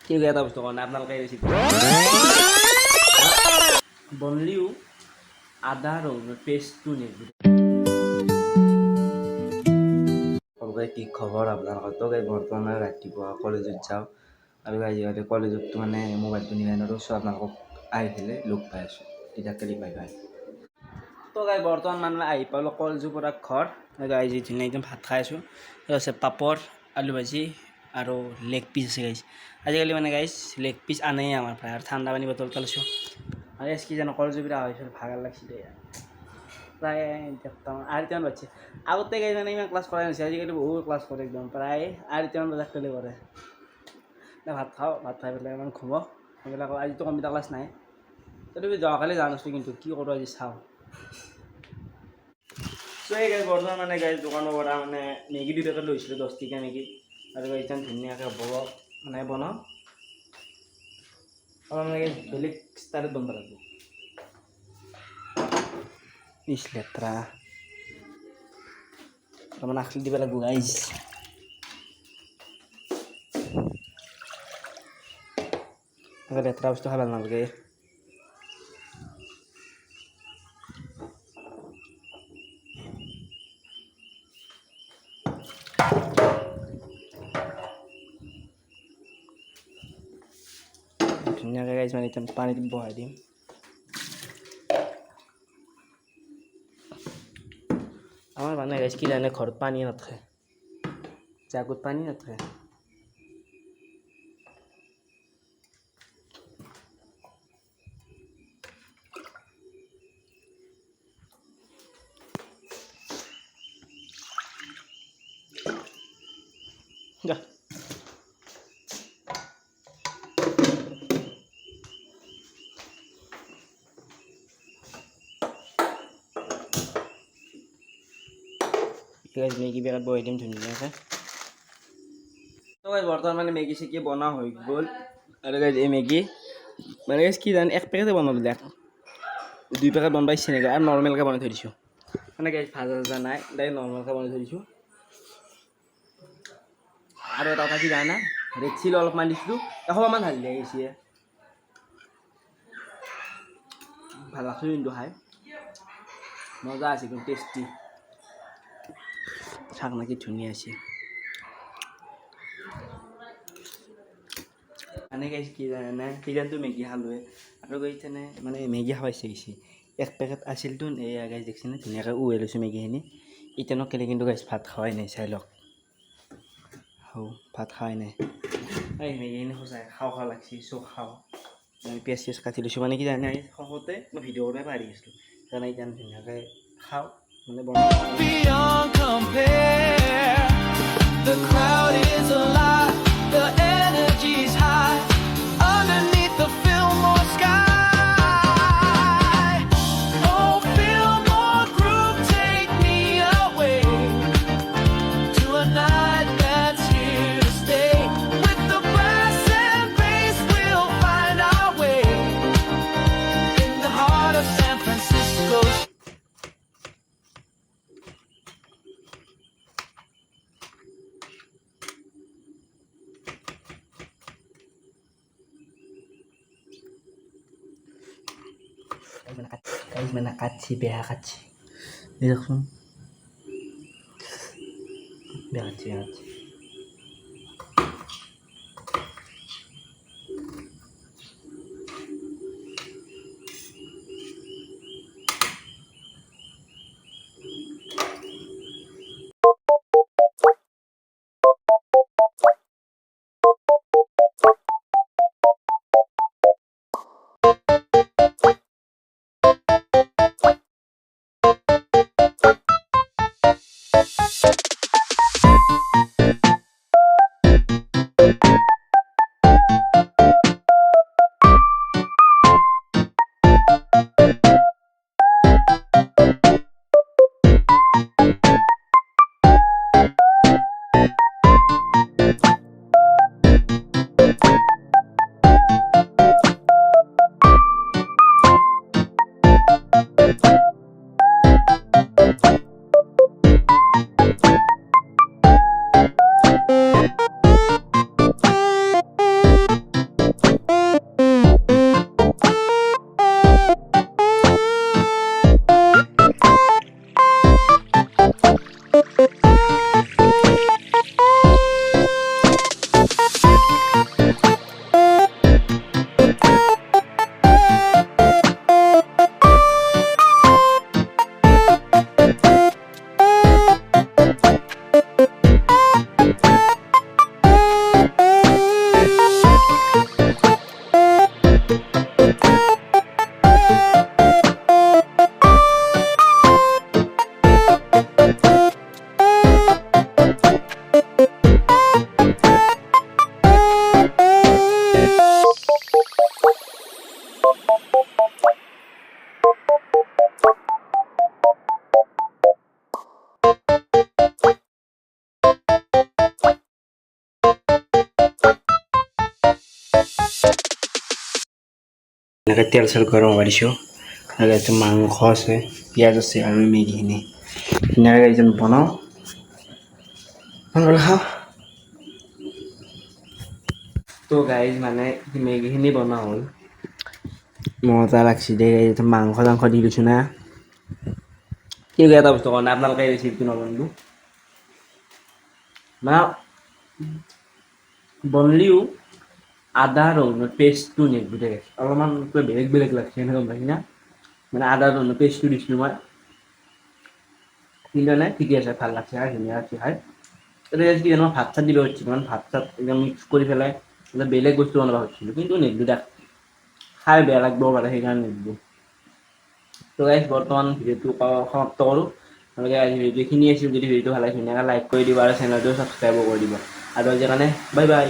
ঠিক এটা বস্তু কাৰণে আপোনালোকে ৰেচিপি বনলিও আদা ৰহুনৰ পেষ্টটো নিদিব। কি খবৰ আপোনালোকৰ? তো বৰ্তমান ৰাতিপুৱা কলেজত যাওঁ আৰু আজিকালি কলেজত মানে মোবাইলটো নিলাই নৰো, চ' আপোনালোকক আহি পেলাই লগ পাই আছোঁ। তেতিয়া কালি বাই বাই। তো বৰ্তমান মানে আহি পালোঁ কলেজৰ পৰা ঘৰ। আজি ধুনীয়া একদম ভাত খাই আছোঁ। আছে পাপৰ, আলু ভাজি আৰু লেগ পিচ আছে গাইছ। আজিকালি মানে গাইছ লেগ পিচ আনেই আমাৰ প্ৰায়, আৰু ঠাণ্ডা পানী বটল তালিছোঁ। আৰু এছ কি জানো কলেজৰ পৰা আহিছিল ভাগৰ লাগিছিলে প্ৰায় আঢ়ৈটামান বাজিছে। আগতে গাইছ মানে ইমান ক্লাছ কৰাই নাছিল, আজিকালি বহুত ক্লাছ কৰে একদম প্ৰায় আঢ়ৈটামান বজাত পেলাই কৰে। ভাত খাওঁ, ভাত খাই পেলাই ইমান ঘুমক সেইবিলাক। আজিতো কম্পিউটাৰ ক্লাছ নাই, তথাপি যোৱাকালি যোৱা নাছিলোঁ, কিন্তু কি কৰোঁ আজি চাওঁ। চ' এই গাইছ বৰ্তমান মানে গাইছ দোকানৰ পৰা মানে মেগী 2 পেকেট লৈছিলোঁ, 10 টকীয়া মেগী। আৰু গাইছ ধুনীয়াকৈ মানে বনাওঁ আৰু মানে বেলেগ ষ্টাইলত বনাব লাগিব। ইচ লেতেৰা তাৰমানে আখলি দিব লাগিব গাইছ। লেতেৰা বস্তু খাই ভাল নালাগে। ধুনীয়াকৈ গাইছ মানে এতিয়া পানীত বহাই দিম। আমাৰ মানে গাইছ কি জানে ঘৰত পানী নাথাকে, জাগত পানী নাথাকে। যা মেগী পেকেট বহাই দিম ধুনীয়াকৈ। তো গাইছ বৰ্তমান মানে মেগী চেগী বনোৱা হৈ গ'ল। আৰু গাইছ এই মেগী মানে গাইছ কি জানে 1 পেকেটে বনাব দিলে, 2 পেকেট বনাব ইচ্ছা নাযায় আৰু নৰ্মেলকৈ বনাই থৈ দিছোঁ। মানে গাইছ ভাজা চাজা নাই, ডাইৰেক্ট নৰ্মেলকৈ বনাই থৈ দিছোঁ। আৰু এটা কথা কি জানা, ৰেড চিলি অলপমান দিছিলোঁ, 100 মান ঢালি দিয়া গৈছে। ভাল লাগছে কিন্তু খাই, মজা আছে কিন্তু টেষ্টি। চাক নাকি ধুনীয়া আছে। মানে গাইছ কি জানে সেইদিনাটো মেগী খালোৱে, আৰু গাইছ মানে মেগী খাব ইচ্ছা গৈছে। 1 পেকেট আছিলতো, এয়া গাইছ দেখিছেনে ধুনীয়াকৈ উহাই লৈছোঁ মেগীখিনি। এতিয়ানো কেলে কিন্তু গাইছ ভাত খাৱাই নাই, চাই লওক ভাত খাৱাই নাই। এই মেগীখিনি সঁচাই খাওঁ লাগছি, চ' খাওঁ। মই পিঁয়াজ চিয়াজ কাটি লৈছোঁ, মানে কি জানে সহজতে মই ভিডিঅ' কৰিব পাৰি আছিলোঁ, সেইকাৰণে এতিয়া ধুনীয়াকৈ খাওঁ মানে বনাওঁ। The crowd is alive, the energy's high, underneath the Fillmore sky. Oh, Fillmore group, take me away to a night that's here to stay. With the brass and bass, we'll find our way in the heart of San Francisco. Guys, mana kaci, beha kaci. Ini langsung. Beha kaci, beha kaci. এনেকৈ তেল cell গৰম হ'ব দিছোঁ আৰু ইয়াতে মাংস আছে পিঁয়াজ আছে আৰু মেগীখিনি ধুনীয়াকৈ যেন বনাওঁ খাওঁ তো গাইজ মানে মেগীখিনি বনোৱা হ'ল মজা লাগছি দে মাংস চাংস দি দিছোঁ না কিন্তু এটা বস্তু কাৰণে আপোনালোকে ৰেচিপিটো নবনালো মানে বনলিও আদা ৰহুনৰ পেষ্টটো নিদিলোঁ দে অলপমান কিবা বেলেগ লাগছে সেনেকৈ গম পাইছি না মানে আদা ৰহুনৰ পেষ্টটো দিছিলোঁ মই কিন্তু মানে ঠিকে আছে ভাল লাগছে খাই ধুনীয়া লাগছে খাই এতিয়া কি জানো ভাত চাত দিব খুজিছিলোঁ মানে ভাত চাত একদম মিক্স কৰি পেলাই বেলেগ বস্তু বনাব খুজিছিলোঁ কিন্তু নিদিলোঁ দে খাই বেয়া লাগবও পাৰে সেইকাৰণে নিদিলোঁ তো গাইজ বৰ্তমান ভিডিঅ'টো সমাপ্ত কৰোঁ আপোনালোকে আজি ভিডিঅ'খিনি আছিল যদি ভিডিঅ'টো ভাল লাগে ধুনীয়াকৈ লাইক কৰি দিব আৰু চেনেলটো ছাবস্ক্ৰাইবো কৰি দিব আৰু আজিৰ কাৰণে বাই বাই